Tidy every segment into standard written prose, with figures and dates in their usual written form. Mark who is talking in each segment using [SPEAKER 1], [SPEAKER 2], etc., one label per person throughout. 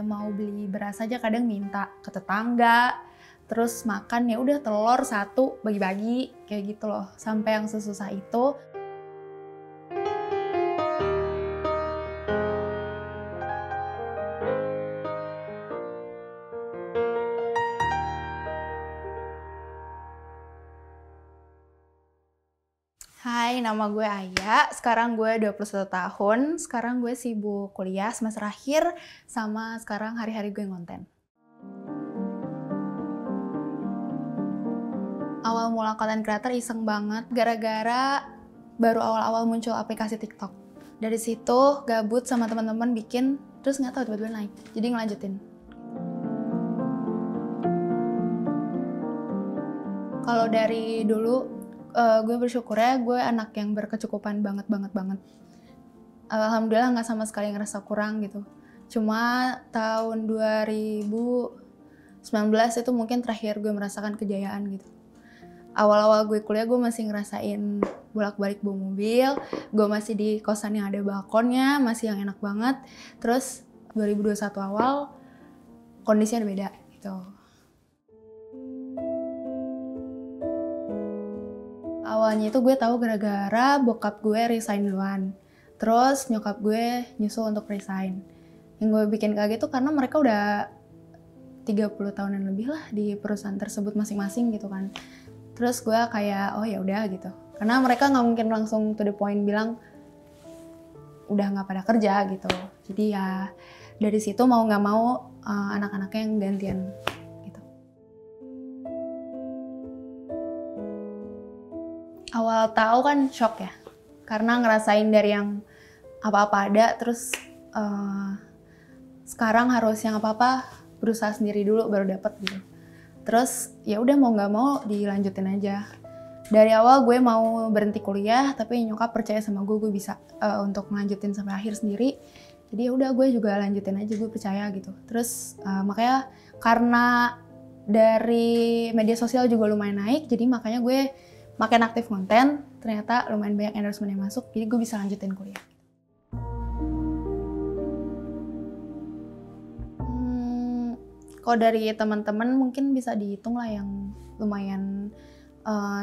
[SPEAKER 1] kayak mau beli beras aja kadang minta ke tetangga, terus makan ya udah telur satu bagi-bagi kayak gitu loh, sampai yang sesusah itu. Hai, nama gue Aya, sekarang gue 21 tahun, sekarang gue sibuk kuliah semester akhir, sama sekarang hari-hari gue ngonten. Awal mula content creator iseng banget, gara-gara baru awal-awal muncul aplikasi TikTok. Dari situ gabut sama teman-teman bikin, terus nggak tahu tiba-tiba naik, jadi ngelanjutin. Kalau dari dulu, gue bersyukur ya gue anak yang berkecukupan banget. Alhamdulillah nggak sama sekali ngerasa kurang gitu. Cuma tahun 2019 itu mungkin terakhir gue merasakan kejayaan gitu. Awal-awal gue kuliah gue masih ngerasain bolak-balik bawa mobil, gue masih di kosan yang ada balkonnya, masih yang enak banget. Terus 2021 awal kondisinya udah beda gitu. Awalnya itu gue tahu gara-gara bokap gue resign duluan. Terus nyokap gue nyusul untuk resign. Yang gue bikin kaget tuh karena mereka udah 30 tahunan lebih lah di perusahaan tersebut masing-masing gitu kan. Terus gue kayak oh ya udah gitu. Karena mereka nggak mungkin langsung to the point bilang udah nggak pada kerja gitu. Jadi ya dari situ mau nggak mau anak-anaknya yang gantian. Awal tahu kan shock ya, karena ngerasain dari yang apa-apa ada, terus sekarang harus yang apa-apa berusaha sendiri dulu baru dapet gitu. Terus ya udah mau nggak mau dilanjutin aja. Dari awal gue mau berhenti kuliah, tapi nyokap percaya sama gue bisa untuk ngelanjutin sampai akhir sendiri. Jadi ya udah gue juga lanjutin aja, gue percaya gitu. Terus makanya karena dari media sosial juga lumayan naik, jadi makanya gue makin aktif konten, ternyata lumayan banyak endorsement yang masuk, jadi gue bisa lanjutin kuliah. Kalau dari teman-teman mungkin bisa dihitung lah yang lumayan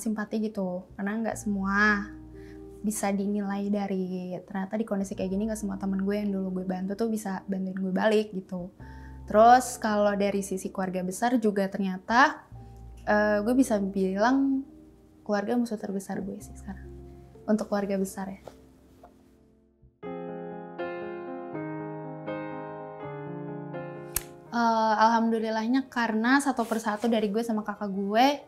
[SPEAKER 1] simpati gitu, karena nggak semua bisa dinilai dari ternyata di kondisi kayak gini nggak semua teman gue yang dulu gue bantu tuh bisa bantuin gue balik gitu. Terus kalau dari sisi keluarga besar juga ternyata gue bisa bilang keluarga musuh terbesar gue sih sekarang. Untuk keluarga besar ya. Alhamdulillahnya karena satu persatu dari gue sama kakak gue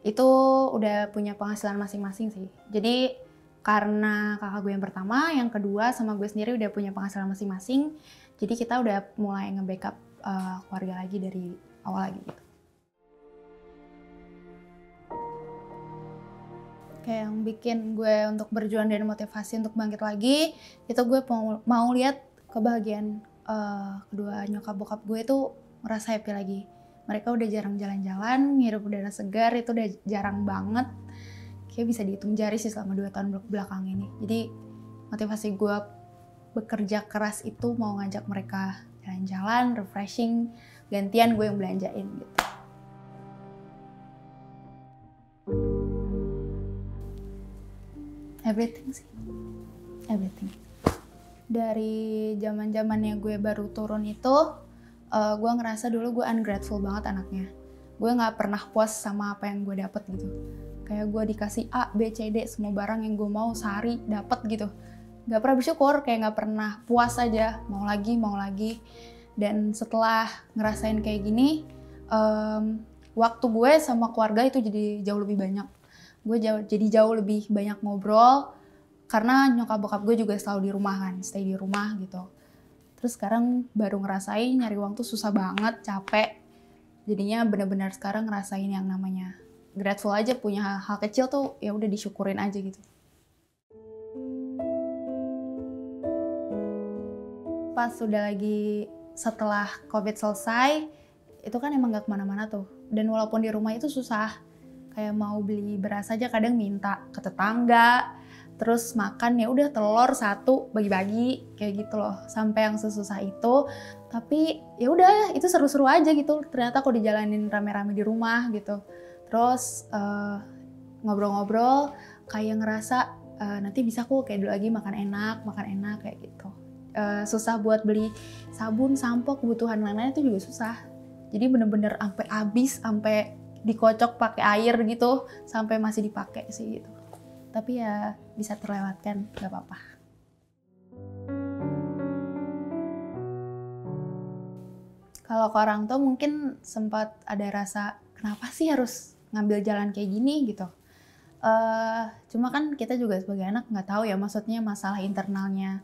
[SPEAKER 1] itu udah punya penghasilan masing-masing sih. Jadi karena kakak gue yang pertama, yang kedua sama gue sendiri udah punya penghasilan masing-masing. Jadi kita udah mulai nge-backup keluarga lagi dari awal lagi gitu. Kayak yang bikin gue untuk berjuang dan motivasi untuk bangkit lagi, itu gue mau lihat kebahagiaan kedua nyokap bokap gue itu merasa happy lagi. Mereka udah jarang jalan-jalan, ngirup udara segar, itu udah jarang banget. Kayak bisa dihitung jari sih selama 2 tahun belakang ini. Jadi motivasi gue bekerja keras itu mau ngajak mereka jalan-jalan, refreshing, gantian gue yang belanjain gitu. Everything sih, everything. Dari zaman-zamannya gue baru turun itu, gue ngerasa dulu gue ungrateful banget anaknya. Gue nggak pernah puas sama apa yang gue dapet gitu. Kayak gue dikasih A, B, C, D, semua barang yang gue mau sehari dapet gitu. Gak pernah bersyukur, kayak gak pernah puas aja, mau lagi. Dan setelah ngerasain kayak gini, waktu gue sama keluarga itu jadi jauh lebih banyak. Gue jadi jauh lebih banyak ngobrol, karena nyokap bokap gue juga selalu di rumah kan, stay di rumah gitu. Terus sekarang baru ngerasain nyari uang tuh susah banget, capek. Jadinya benar-benar sekarang ngerasain yang namanya grateful aja, punya hal kecil tuh ya udah disyukurin aja gitu. Pas sudah lagi setelah COVID selesai, itu kan emang gak kemana-mana tuh. Dan walaupun di rumah itu susah, kayak mau beli beras aja kadang minta ke tetangga, terus makan ya udah telur satu bagi-bagi kayak gitu loh, sampai yang sesusah itu. Tapi ya udah itu seru-seru aja gitu, ternyata aku dijalanin rame-rame di rumah gitu. Terus ngobrol-ngobrol kayak ngerasa nanti bisa aku kayak dulu lagi makan enak kayak gitu. Susah buat beli sabun, sampo, kebutuhan lain-lain itu juga susah. Jadi bener-bener sampai habis, sampai dikocok pakai air gitu, sampai masih dipakai sih gitu. Tapi ya bisa terlewatkan, gak apa-apa. Kalau ke orang tua mungkin sempat ada rasa, kenapa sih harus ngambil jalan kayak gini gitu. Cuma kan kita juga sebagai anak nggak tahu ya, maksudnya masalah internalnya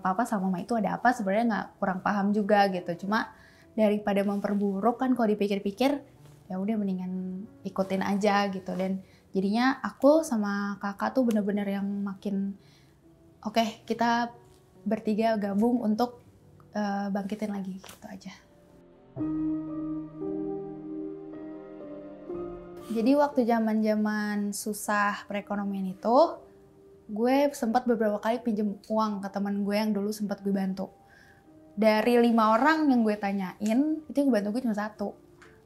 [SPEAKER 1] papa sama mama itu ada apa, sebenarnya nggak kurang paham juga gitu. Cuma daripada memperburuk kan kalau dipikir-pikir ya udah mendingan ikutin aja gitu. Dan jadinya aku sama kakak tuh bener-bener yang makin oke, kita bertiga gabung untuk bangkitin lagi gitu aja. Jadi waktu zaman susah perekonomian itu, gue sempat beberapa kali pinjem uang ke teman gue yang dulu sempat gue bantu. Dari 5 orang yang gue tanyain, itu yang gue bantu gue cuma 1.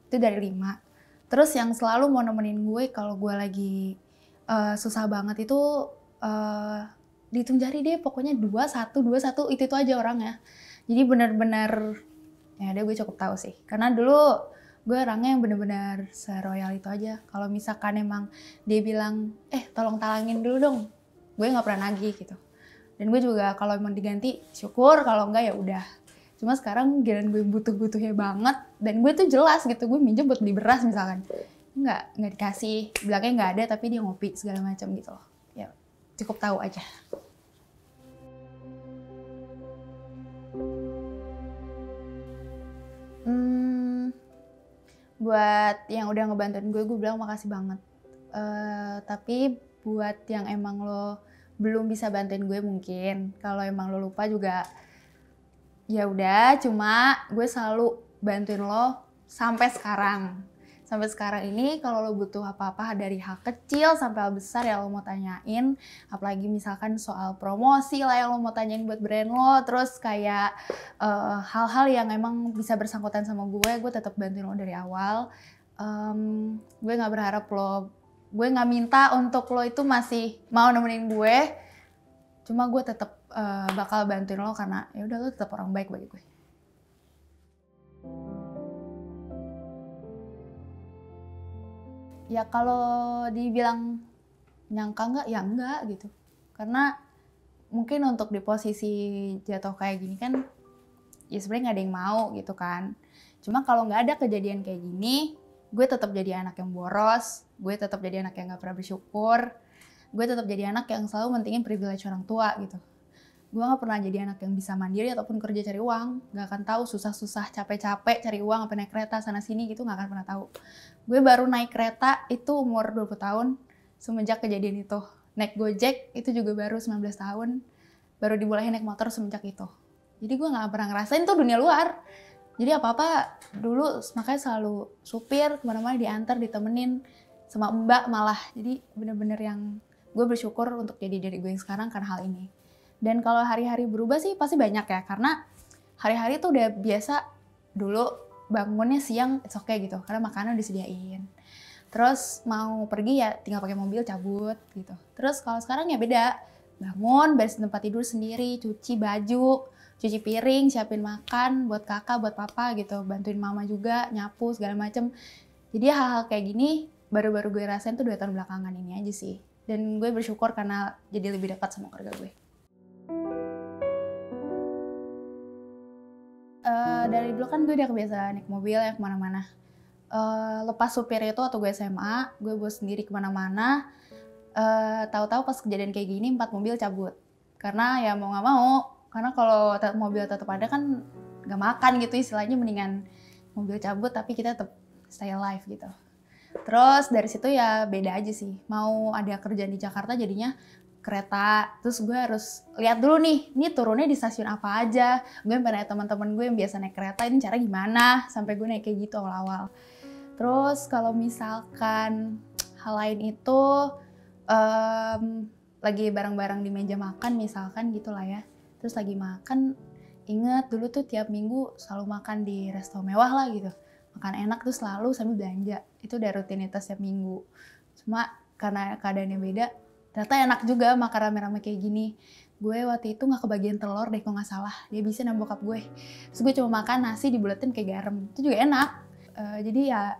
[SPEAKER 1] Itu dari 5. Terus yang selalu mau nemenin gue kalau gue lagi susah banget itu dihitung jari deh, pokoknya 2, 1 itu aja orangnya. Jadi benar-benar ya deh gue cukup tahu sih. Karena dulu gue orangnya yang benar-benar seroyal itu aja. Kalau misalkan emang dia bilang, tolong talangin dulu dong, gue nggak pernah nagih gitu. Dan gue juga kalau emang diganti syukur, kalau enggak ya udah. Cuma sekarang giliran gue butuh-butuhnya banget, dan gue tuh jelas gitu, gue minjem buat beli beras misalkan, nggak dikasih, bilangnya nggak ada tapi dia ngopi segala macam gitu loh. Ya cukup tahu aja. Buat yang udah ngebantuin gue bilang makasih banget. Tapi buat yang emang lo belum bisa bantuin gue mungkin, kalau emang lo lupa juga, ya udah. Cuma gue selalu bantuin lo sampai sekarang. Sampai sekarang ini kalau lo butuh apa-apa dari hal kecil sampai hal besar yang lo mau tanyain, apalagi misalkan soal promosi lah yang lo mau tanyain buat brand lo, terus kayak hal-hal yang emang bisa bersangkutan sama gue tetap bantuin lo dari awal. Gue nggak berharap gue nggak minta untuk lo itu masih mau nemenin gue, cuma gue tetap bakal bantuin lo karena ya udah lo tetap orang baik bagi gue. Ya kalau dibilang nyangka nggak, ya enggak gitu. Karena mungkin untuk di posisi jatuh kayak gini kan, ya sebenarnya nggak ada yang mau gitu kan. Cuma kalau nggak ada kejadian kayak gini, gue tetap jadi anak yang boros, gue tetap jadi anak yang nggak pernah bersyukur, gue tetap jadi anak yang selalu mentingin privilege orang tua gitu. Gue gak pernah jadi anak yang bisa mandiri ataupun kerja cari uang. Gak akan tahu susah-susah, capek-capek cari uang, apa naik kereta sana-sini gitu, gak akan pernah tahu. Gue baru naik kereta itu umur 20 tahun, semenjak kejadian itu. Naik Gojek itu juga baru 19 tahun, baru dibolehin naik motor semenjak itu. Jadi gue gak pernah ngerasain tuh dunia luar. Jadi apa-apa dulu makanya selalu supir, kemana-mana diantar, ditemenin, sama mbak malah. Jadi bener-bener yang gue bersyukur untuk jadi diri gue yang sekarang karena hal ini. Dan kalau hari-hari berubah sih pasti banyak ya, karena hari-hari tuh udah biasa. Dulu bangunnya siang it's okay gitu, karena makanan disediain. Terus mau pergi ya tinggal pakai mobil cabut gitu. Terus kalau sekarang ya beda, bangun, beresin tempat tidur sendiri, cuci baju, cuci piring, siapin makan buat kakak, buat papa gitu, bantuin mama juga, nyapu segala macem. Jadi hal-hal kayak gini baru-baru gue rasain tuh 2 tahun belakangan ini aja sih. Dan gue bersyukur karena jadi lebih dekat sama keluarga gue. Dari dulu kan gue udah kebiasaan naik mobil ya kemana-mana. Lepas supir itu waktu gue SMA, gue bawa sendiri kemana-mana. Tahu-tahu pas kejadian kayak gini 4 mobil cabut. Karena ya mau nggak mau, karena kalau mobil tetap ada kan nggak makan gitu istilahnya, mendingan mobil cabut tapi kita tetap stay alive gitu. Terus dari situ ya beda aja sih. Mau ada kerjaan di Jakarta jadinya kereta, terus gue harus lihat dulu nih, ini turunnya di stasiun apa aja. Gue pernah teman-teman gue yang biasa naik kereta, ini cara gimana, sampai gue naik kayak gitu awal-awal. Terus kalau misalkan hal lain itu lagi bareng-bareng di meja makan misalkan gitu lah ya. Terus lagi makan, inget dulu tuh tiap minggu selalu makan di resto mewah lah gitu. Makan enak tuh selalu sambil belanja. Itu udah rutinitas tiap minggu. Cuma karena keadaannya beda, ternyata enak juga makan rame-rame kayak gini. Gue waktu itu gak kebagian telur deh kalau gak salah. Dia bisa sama bokap gue. Terus gue cuma makan nasi dibuletin kayak garam. Itu juga enak. Jadi ya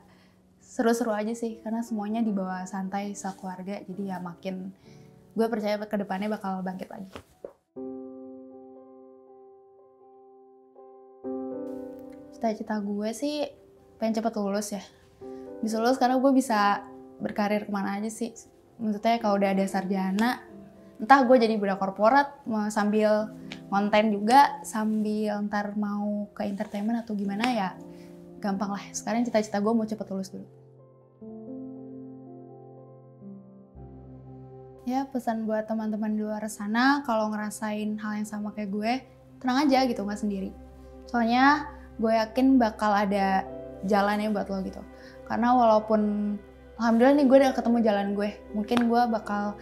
[SPEAKER 1] seru-seru aja sih. Karena semuanya dibawa santai sekeluarga. Jadi ya makin gue percaya ke depannya bakal bangkit lagi. Cita-cita gue sih pengen cepet lulus ya. Bisa lulus karena gue bisa berkarir kemana aja sih. Maksudnya kalau udah ada sarjana, entah gue jadi budak korporat sambil konten juga, sambil ntar mau ke entertainment atau gimana ya gampang lah. Sekarang cita-cita gue mau cepet lulus dulu. Ya pesan buat teman-teman di luar sana, kalau ngerasain hal yang sama kayak gue, tenang aja gitu, nggak sendiri. Soalnya gue yakin bakal ada jalannya buat lo gitu. Karena walaupun alhamdulillah nih gue udah ketemu jalan gue. Mungkin gue bakal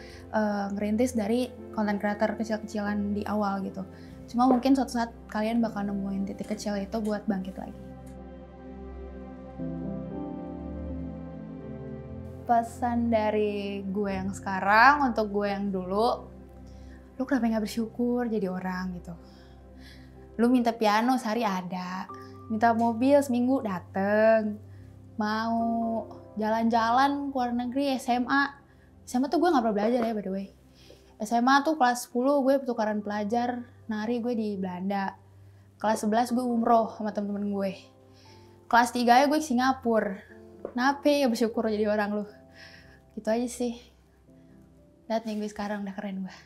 [SPEAKER 1] ngerintis dari content creator kecil-kecilan di awal gitu. Cuma mungkin suatu saat kalian bakal nemuin titik kecil itu buat bangkit lagi. Pesan dari gue yang sekarang untuk gue yang dulu, lu kenapa gak bersyukur jadi orang gitu. Lu minta piano sehari ada, minta mobil seminggu dateng, mau jalan-jalan ke luar negeri SMA tuh gue gak pernah belajar ya by the way. SMA tuh kelas 10 gue pertukaran pelajar, nari gue di Belanda. Kelas 11 gue umroh sama temen-temen gue. Kelas 3 ya gue ke Singapura. Kenapa ya bersyukur jadi orang lu. Gitu aja sih. Lihat nih gue sekarang udah keren gue.